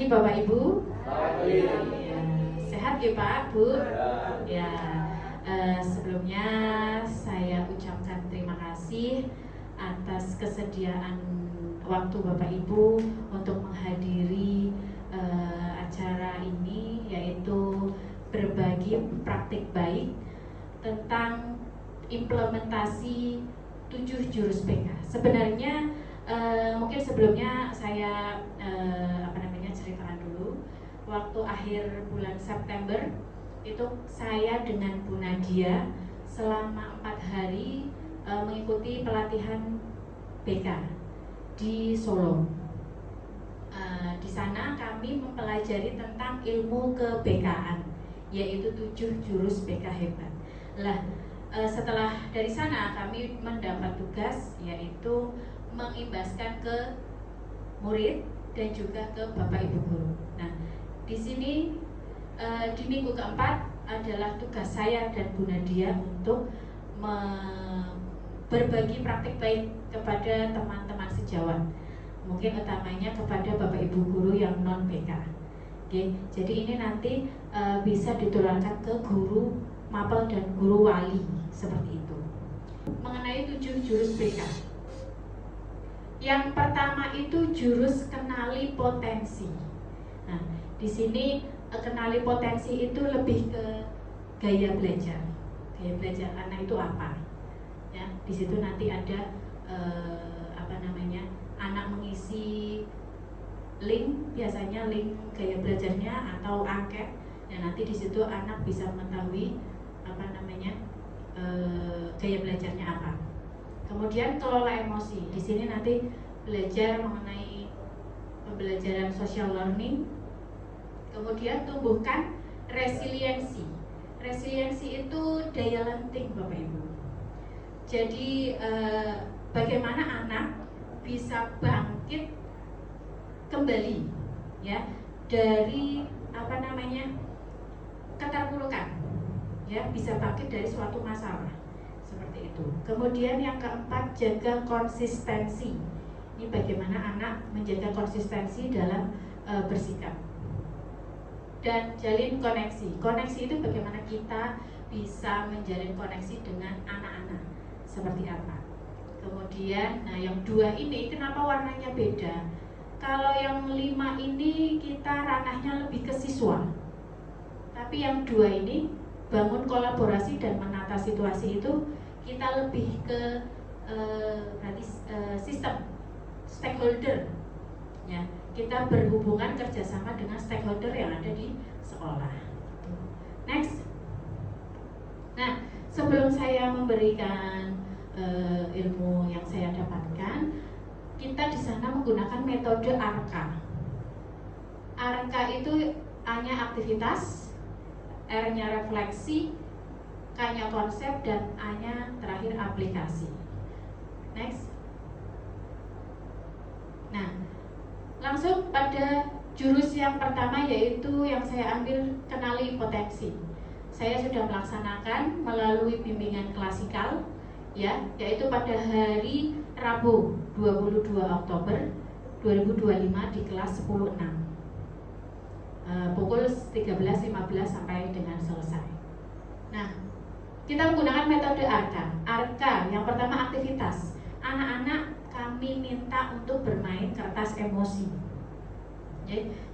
pagi Bapak Ibu. Pagi. Ya, sehat ya Pak, Bu? Ya. Sebelumnya saya ucapkan terima kasih atas kesediaan waktu Bapak Ibu untuk menghadiri acara ini, yaitu berbagi praktik baik tentang implementasi 7 jurus PK. Sebenarnya mungkin sebelumnya saya ceritakan dulu. Waktu akhir bulan September itu saya dengan Bu Nadia selama 4 hari mengikuti pelatihan BK di Solo. Di sana kami mempelajari tentang ilmu ke-BK-an, yaitu 7 jurus BK hebat. Setelah dari sana kami mendapat tugas, yaitu mengimbaskan ke murid dan juga ke Bapak Ibu guru. Nah, di sini di minggu keempat adalah tugas saya dan Bu Nadia untuk berbagi praktik baik kepada teman-teman sejawat. Mungkin utamanya kepada Bapak Ibu guru yang non BK. Oke, jadi ini nanti bisa ditularkan ke guru mapel dan guru wali seperti itu. Mengenai 7 jurus BK. Yang pertama itu jurus kenali potensi. Nah, di sini kenali potensi itu lebih ke gaya belajar. Gaya belajar anak itu apa? Ya, di situ nanti ada anak mengisi link, biasanya link gaya belajarnya atau angket. Ya, nanti di situ anak bisa mengetahui gaya belajarnya apa. Kemudian kelola emosi. Di sini nanti belajar mengenai pembelajaran social learning. Kemudian tumbuhkan resiliensi. Resiliensi itu daya lenting Bapak Ibu. Jadi bagaimana anak bisa bangkit kembali ya dari keterpurukan, ya, bisa bangkit dari suatu masalah. Seperti itu. Kemudian yang keempat, jaga konsistensi. Ini bagaimana anak menjaga konsistensi dalam bersikap. Dan jalin koneksi. Koneksi itu bagaimana kita bisa menjalin koneksi dengan anak-anak. Seperti apa? Kemudian, yang 2 ini kenapa warnanya beda? Kalau yang 5 ini kita ranahnya lebih ke siswa. Tapi yang 2 ini bangun kolaborasi dan menata situasi itu kita lebih ke sistem stakeholder, ya, kita berhubungan kerjasama dengan stakeholder yang ada di sekolah. Next. Nah, sebelum saya memberikan ilmu yang saya dapatkan, kita di sana menggunakan metode ARKA. ARKA itu A-nya aktivitas, R-nya refleksi, K-nya konsep, dan A-nya terakhir aplikasi. Next. Nah, langsung pada jurus yang pertama, yaitu yang saya ambil kenali potensi. Saya sudah melaksanakan melalui bimbingan klasikal, ya, yaitu pada hari Rabu 22 Oktober 2025 di kelas 10.6. Pukul 13.15 sampai dengan selesai. Nah, kita menggunakan metode ARKA. ARKA yang pertama aktivitas. Anak-anak kami minta untuk bermain kertas emosi.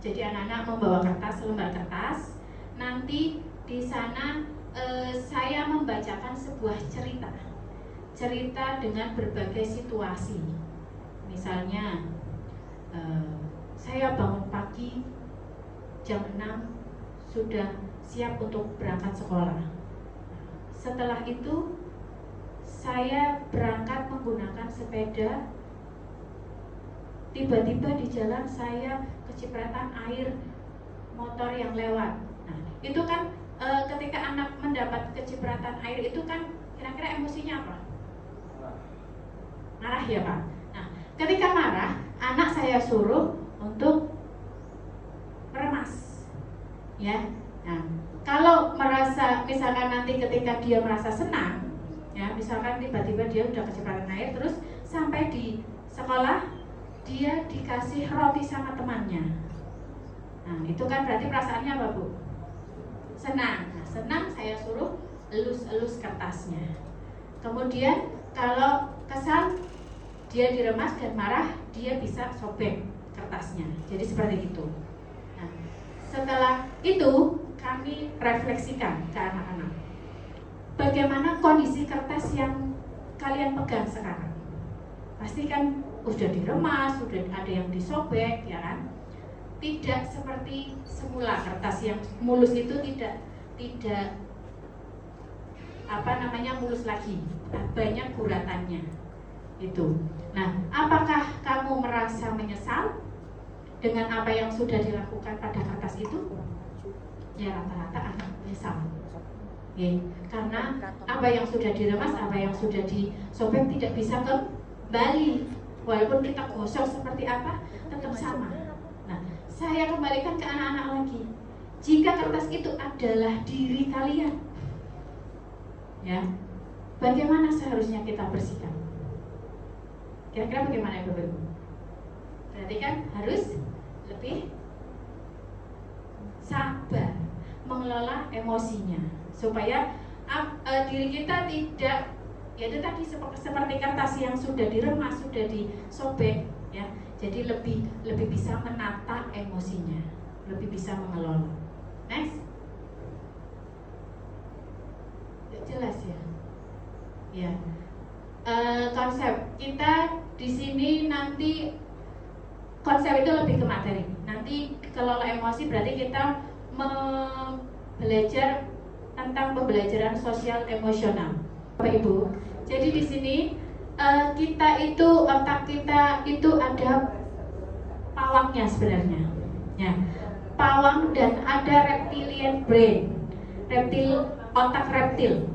Jadi anak-anak membawa kertas, lembar kertas. Nanti di sana saya membacakan sebuah cerita dengan berbagai situasi. Misalnya saya bangun pagi jam 6 sudah siap untuk berangkat sekolah. Setelah itu saya berangkat menggunakan sepeda. Tiba-tiba di jalan saya kecipratan air motor yang lewat. Nah, itu kan ketika anak mendapat kecipratan air itu kan kira-kira emosinya apa? Marah ya Pak? Nah, ketika marah, anak saya suruh untuk meremas, ya. Nah, kalau merasa, misalkan nanti ketika dia merasa senang, ya, misalkan tiba-tiba dia udah kecipratan air, terus sampai di sekolah dia dikasih roti sama temannya. Nah, itu kan berarti perasaannya apa, Bu? Senang. Nah, senang saya suruh elus-elus kertasnya. Kemudian kalau kesal, dia diremas dan marah, dia bisa sobek kertasnya. Jadi seperti itu. Nah, setelah itu kami refleksikan ke anak-anak. Bagaimana kondisi kertas yang kalian pegang sekarang? Pasti kan sudah diremas, sudah ada yang disobek, ya kan? Tidak seperti semula kertas yang mulus itu tidak mulus lagi, banyak guratannya itu. Nah, apakah kamu merasa menyesal dengan apa yang sudah dilakukan pada kertas itu? Ya, rata-rata anak menyesal. Ya, karena apa yang sudah diremas, apa yang sudah disobek tidak bisa kembali. Walaupun kita gosok seperti apa, tetap sama. Nah, saya kembalikan ke anak-anak lagi. Jika kertas itu adalah diri kalian, ya, bagaimana seharusnya kita bersihkan? Kira-kira bagaimana, Bapak Ibu? Berarti kan harus lebih sabar mengelola emosinya, supaya diri kita tidak, ya itu tadi seperti kertas yang sudah diremas, sudah disobek, ya. Jadi lebih bisa menata emosinya, lebih bisa mengelola. Next. Jelas ya? Ya. Konsep kita di sini nanti konsep itu lebih ke materi. Nanti kelola emosi berarti kita belajar tentang pembelajaran sosial emosional, Bapak Ibu. Jadi di sini otak kita itu ada pawangnya sebenarnya, ya, pawang, dan ada reptilian brain, otak reptil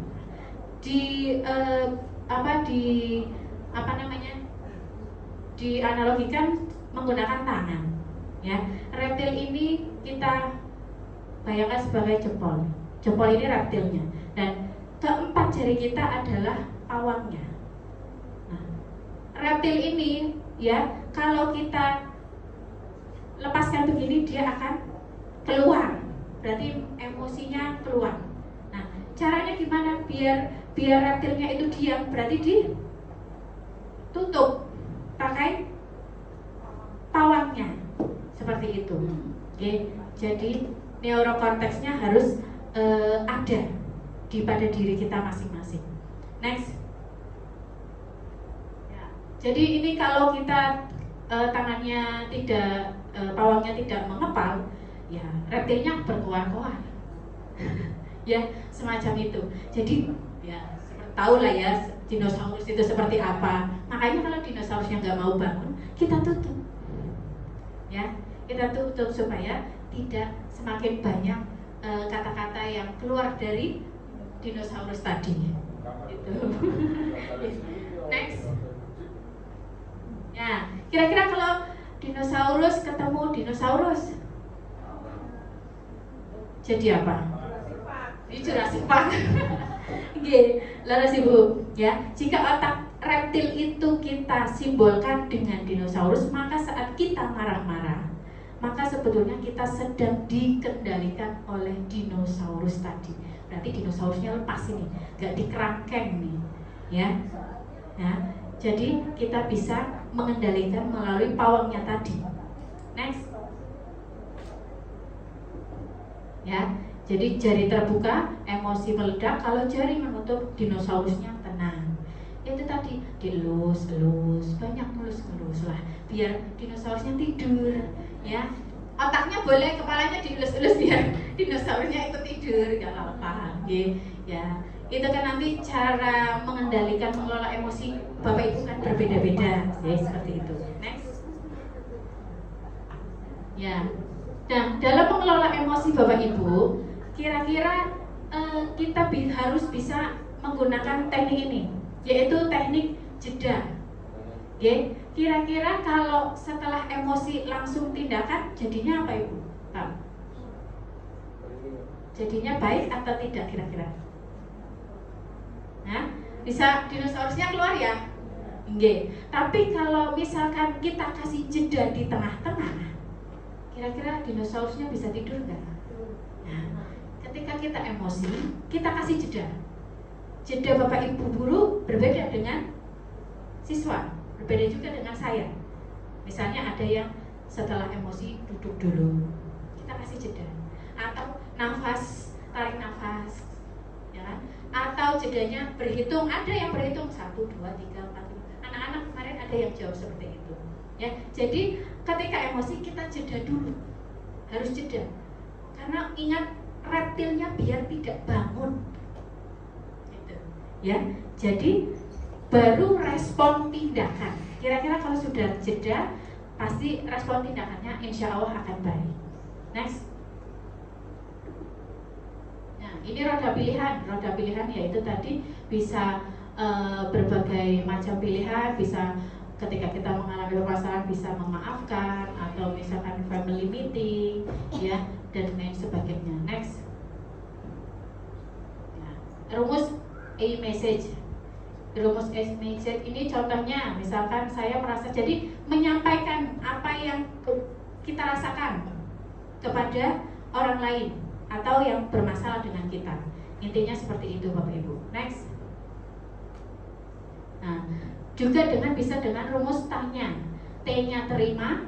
dianalogikan menggunakan tangan, ya. Reptil ini kita bayangkan sebagai jempol ini reptilnya, dan keempat jari kita adalah pawangnya. Nah, reptil ini, ya, kalau kita lepaskan begini dia akan keluar, berarti emosinya keluar. Nah, caranya gimana biar reptilnya itu diam? Berarti ditutup pakai pawangnya, seperti itu. Oke, jadi neurokorteksnya harus ada pada diri kita masing-masing. Next. Ya, jadi ini kalau kita tangannya tidak, pawangnya tidak mengepal, ya reptilnya berkoar-koar. Ya, semacam itu. Jadi ya tahu lah ya dinosaurus itu seperti apa. Makanya kalau dinosaurusnya nggak mau bangun, kita tutup, ya, kita tutup supaya tidak semakin banyak kata-kata yang keluar dari dinosaurus tadi. Itu. Next. Ya, kira-kira kalau dinosaurus ketemu dinosaurus, jadi apa? Ini Jurassic Park. Oke, laras Ibu, ya. Jika otak reptil itu kita simbolkan dengan dinosaurus, maka saat kita marah-marah, maka sebetulnya kita sedang dikendalikan oleh dinosaurus tadi. Berarti dinosaurusnya lepas ini, gak dikerangkeng nih, ya. Nah, jadi kita bisa mengendalikan melalui pawangnya tadi. Next. Ya, jadi jari terbuka, emosi meledak. Kalau jari menutup, dinosaurusnya tenang. Itu tadi dielus-elus, banyak elus-elus lah, biar dinosaurusnya tidur, ya. Otaknya boleh, kepalanya dielus-elus biar dinosaurusnya ikut tidur, gak apa-apa, ya. Itu kan nanti cara mengendalikan, mengelola emosi Bapak Ibu kan berbeda-beda, ya, seperti itu. Next. Ya. Nah, dalam mengelola emosi Bapak Ibu, kira-kira kita harus bisa menggunakan teknik ini, yaitu teknik jeda. Oke, kira-kira kalau setelah emosi langsung tindakan, jadinya apa Ibu? Pak? Jadinya baik atau tidak kira-kira? Nah, bisa dinosaurusnya keluar ya? Nggih. Tapi kalau misalkan kita kasih jeda di tengah-tengah, Kira-kira dinosaurusnya bisa tidur nggak? Nah, ketika kita emosi, kita kasih jeda. Jeda Bapak Ibu guru berbeda dengan siswa, berbeda juga dengan saya. Misalnya ada yang setelah emosi duduk dulu, kita kasih jeda. Atau nafas, tarik nafas, ya kan? Atau jedanya berhitung, ada yang berhitung 1, 2, 3, 4, 5. Anak-anak kemarin ada yang jauh seperti itu. Ya, jadi ketika emosi kita jeda dulu, harus jeda. Karena ingat reptilnya biar tidak bangun, gitu. Ya, jadi baru respon tindakan. Kira-kira kalau sudah jeda, pasti respon tindakannya insya Allah akan baik. Next. Nah, ini roda pilihan. Roda pilihan yaitu tadi bisa berbagai macam pilihan, bisa ketika kita mengalami permasalahan bisa memaafkan atau misalkan family meeting, ya, dan lain sebagainya. Next. Nah, rumus A-message. Rumus A-message ini contohnya, misalkan saya merasa, jadi menyampaikan apa yang kita rasakan kepada orang lain atau yang bermasalah dengan kita. Intinya seperti itu Bapak Ibu. Next. Nah, juga bisa dengan rumus tanya. T-nya terima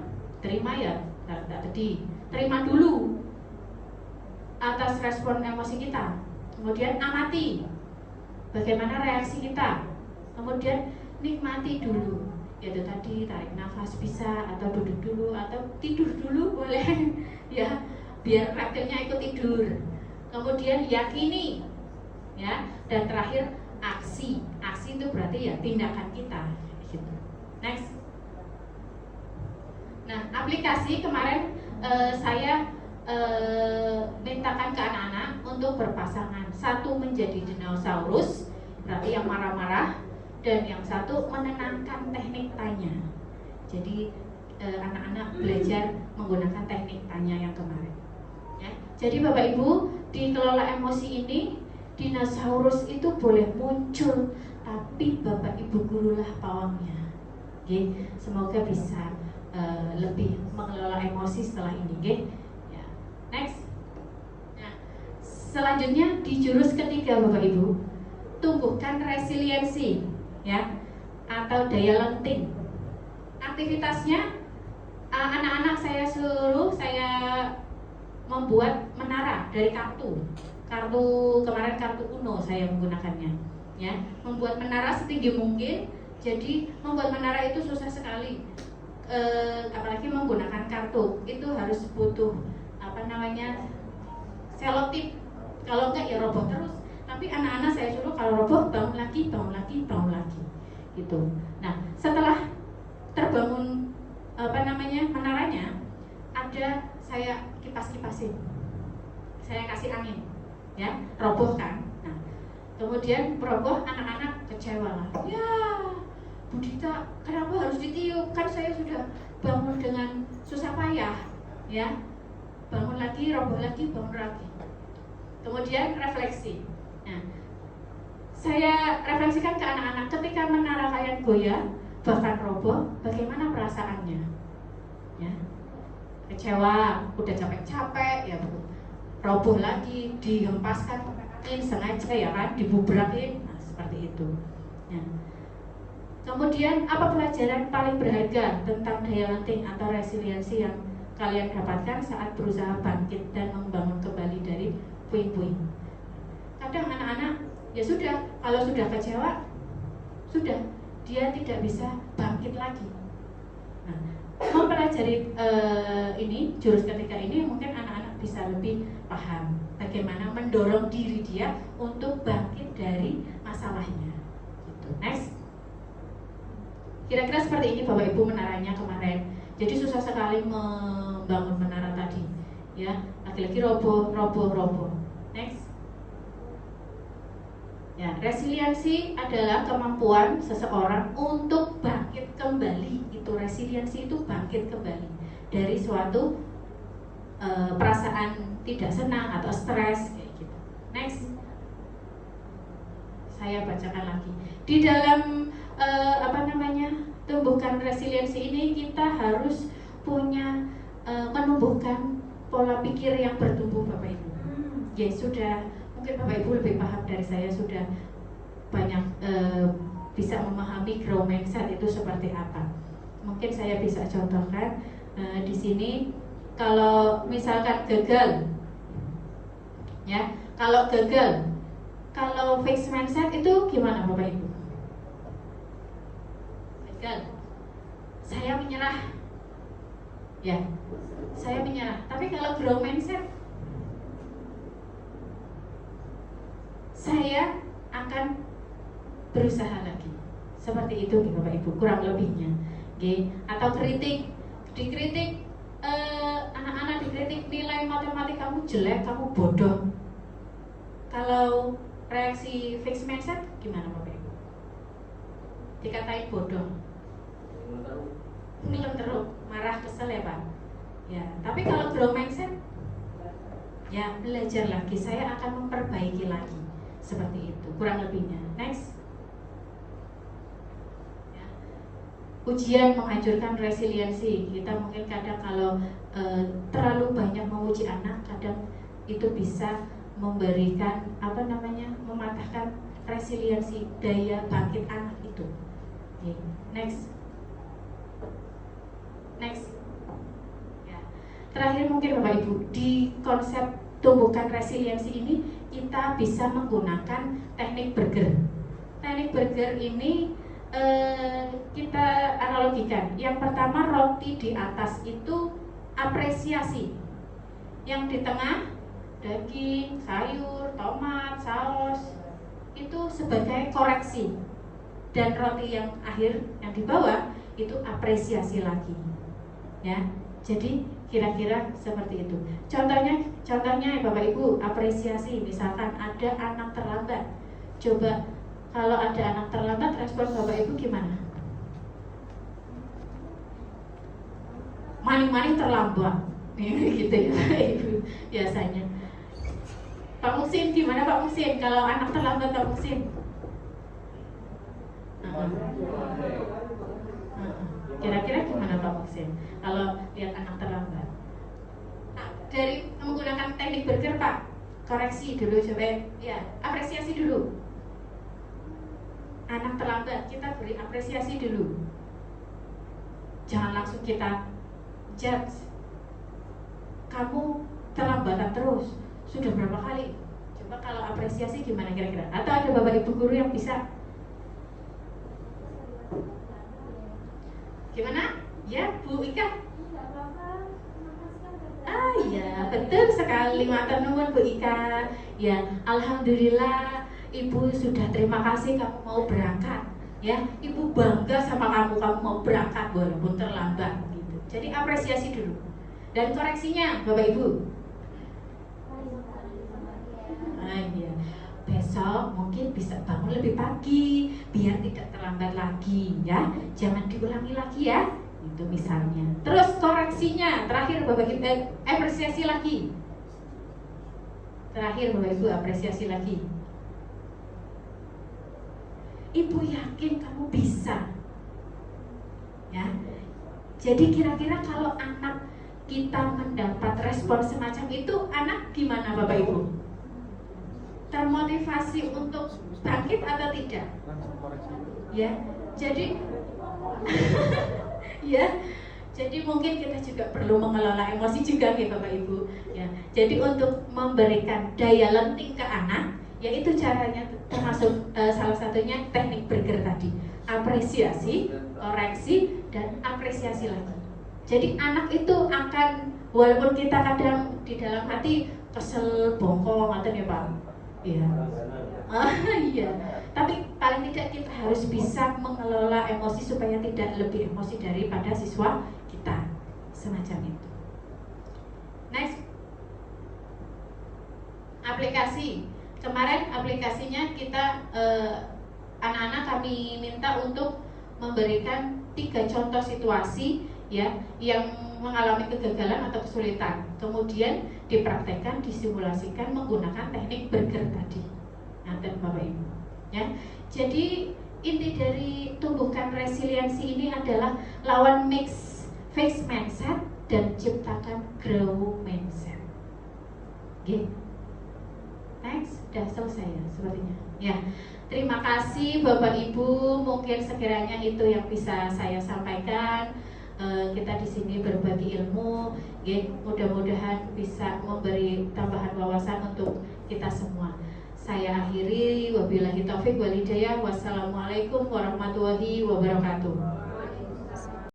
ya, tadi terima dulu atas respon emosi kita. Kemudian amati bagaimana reaksi kita. Kemudian nikmati dulu, yaitu tadi tarik nafas bisa, atau duduk dulu, atau tidur dulu boleh, ya, biar reptilnya ikut tidur. Kemudian yakini, ya, dan terakhir aksi. Aksi itu berarti ya tindakan kita, gitu. Next. Nah, aplikasi kemarin saya mintakan ke anak-anak untuk berpasangan. Satu menjadi dinosaurus, berarti yang marah-marah, dan yang satu menenangkan teknik tanya. Jadi anak-anak belajar menggunakan teknik tanya yang kemarin. Ya. Jadi Bapak Ibu, di kelola emosi ini, dinosaurus itu boleh muncul, tapi Bapak Ibu gurulah pawangnya. Oke, semoga bisa lebih mengelola emosi setelah ini. Oke. Ya. Next. Nah, selanjutnya di jurus ketiga Bapak Ibu, tumbuhkan resiliensi, ya, atau daya lenting. Aktivitasnya anak-anak saya suruh saya membuat menara dari kartu kemarin, kartu Uno saya menggunakannya, ya, membuat menara setinggi mungkin. Jadi membuat menara itu susah sekali, apalagi menggunakan kartu itu harus butuh selotip, kalau enggak ya roboh terus. Tapi anak-anak saya suruh kalau roboh bangun lagi, gitu. Nah, setelah terbangun menaranya, ada saya kipas-kipasin, saya kasih angin, ya, roboh kan. Nah, kemudian roboh, anak-anak kecewa lah. Ya, Bu Dita, kenapa harus ditiup? Kan saya sudah bangun dengan susah payah, ya. Bangun lagi, roboh lagi, bangun lagi. Kemudian refleksi. Nah, saya refleksikan ke anak-anak, ketika menara kalian goyah, bahkan roboh, bagaimana perasaannya? Ya, kecewa, udah capek-capek, ya, roboh lagi, dihempaskan sengaja, ya kan, dibubrakin, nah, seperti itu. Ya. Kemudian apa pelajaran paling berharga tentang daya lenting atau resiliensi yang kalian dapatkan saat berusaha bangkit dan membangun kembali dari puing-puing? Kadang anak-anak ya sudah, kalau sudah kecewa, sudah, dia tidak bisa bangkit lagi. Nah, mempelajari ini, jurus ketiga ini, mungkin anak-anak bisa lebih paham bagaimana mendorong diri dia untuk bangkit dari masalahnya. Gitu. Next. Kira-kira seperti ini Bapak Ibu menaranya kemarin. Jadi susah sekali membangun menara tadi, ya. Lagi-lagi roboh. Next. Ya, resiliensi adalah kemampuan seseorang untuk bangkit kembali. Itu resiliensi, itu bangkit kembali dari suatu perasaan tidak senang atau stres, kayak gitu. Next. Saya bacakan lagi. Di dalam tumbuhkan resiliensi ini, kita harus punya menumbuhkan pola pikir yang bertumbuh Bapak Ibu. Ya sudah, mungkin Bapak Ibu lebih paham dari saya, sudah banyak bisa memahami growth mindset itu seperti apa. Mungkin saya bisa contohkan di sini. Kalau misalkan gagal, ya, kalau fixed mindset itu gimana Bapak Ibu? Gagal, saya menyerah, ya, saya menyerah. Tapi kalau growth mindset, saya akan berusaha lagi. Seperti itu Bapak Ibu, kurang lebihnya. Atau dikritik, anak-anak dikritik nilai matematik kamu jelek, kamu bodoh. Kalau reaksi fixed mindset gimana Bapak Ibu? Dikatain bodoh, ngelenteruk, marah, kesel ya Pak. Ya, tapi kalau growth mindset, ya belajar lagi, saya akan memperbaiki lagi. Seperti itu, kurang lebihnya. Next. Ya. Ujian menghancurkan resiliensi. Kita mungkin kadang kalau terlalu banyak memuji anak, kadang itu bisa memberikan mematahkan resiliensi, daya bangkit anak itu. Okay. Next. Ya. Terakhir mungkin Bapak Ibu, di konsep tumbuhkan resiliensi ini kita bisa menggunakan teknik burger. Teknik burger ini kita analogikan. Yang pertama, roti di atas itu apresiasi, yang di tengah daging, sayur, tomat, saus itu sebagai koreksi, dan roti yang akhir yang di bawah itu apresiasi lagi, ya. Jadi kira-kira seperti itu. Contohnya Bapak Ibu, apresiasi. Misalkan ada anak terlambat. Coba kalau ada anak terlambat, respon Bapak Ibu gimana? Maning-maning terlambat. Gitu ya Ibu biasanya. Pak Muksin gimana Pak Muksin? Kalau anak terlambat Pak Muksin? Kira-kira gimana Pak Muksin kalau lihat anak terlambat? Nah, dari menggunakan teknik burger Pak, koreksi dulu coba, ya, apresiasi dulu. Anak terlambat, kita beri apresiasi dulu. Jangan langsung kita judge. Kamu terlambatan terus, sudah berapa kali? Coba kalau apresiasi gimana kira-kira? Atau ada Bapak Ibu guru yang bisa? Gimana? Ya, Bu Ika? Iya, betul sekali. Matur nuwun Bu Ika. Ya, alhamdulillah Ibu sudah terima kasih kamu mau berangkat. Ya, Ibu bangga sama kamu mau berangkat walaupun terlambat gitu. Jadi apresiasi dulu. Dan koreksinya Bapak Ibu. Iya. Besok mungkin bisa bangun lebih pagi biar tidak terlambat lagi, ya. Jangan diulangi lagi ya. Itu misalnya. Terus koreksinya, terakhir Bapak Ibu, apresiasi lagi. Terakhir Bapak Ibu, apresiasi lagi. Ibu yakin kamu bisa. Ya. Jadi kira-kira kalau anak kita mendapat respon semacam itu, anak gimana Bapak Ibu? Termotivasi untuk bangkit atau tidak? Ya, jadi ya, jadi mungkin kita juga perlu mengelola emosi juga ya Bapak Ibu. Ya, jadi untuk memberikan daya lenting ke anak, yaitu caranya termasuk salah satunya teknik burger tadi, apresiasi, koreksi, dan apresiasi lagi. Jadi anak itu akan, walaupun kita kadang di dalam hati kesel, bongkong, atau ya Pak. Iya. Iya. Tapi paling tidak kita harus bisa mengelola emosi supaya tidak lebih emosi daripada siswa kita. Semacam itu. Next. Aplikasi. Kemarin aplikasinya kita anak-anak kami minta untuk memberikan 3 contoh situasi ya yang mengalami kegagalan atau kesulitan, kemudian dipraktekkan, disimulasikan menggunakan teknik burger tadi. Nanti Bapak Ibu, ya. Jadi inti dari tumbuhkan resiliensi ini adalah lawan fixed mindset dan ciptakan growth mindset. Oke. Next, sudah selesai ya sepertinya. Ya, terima kasih Bapak Ibu. Mungkin sekiranya itu yang bisa saya sampaikan. Kita di sini berbagi ilmu, ya, mudah-mudahan bisa memberi tambahan wawasan untuk kita semua. Saya akhiri, wabillahi taufik wal hidayah. Wassalamualaikum warahmatullahi wabarakatuh.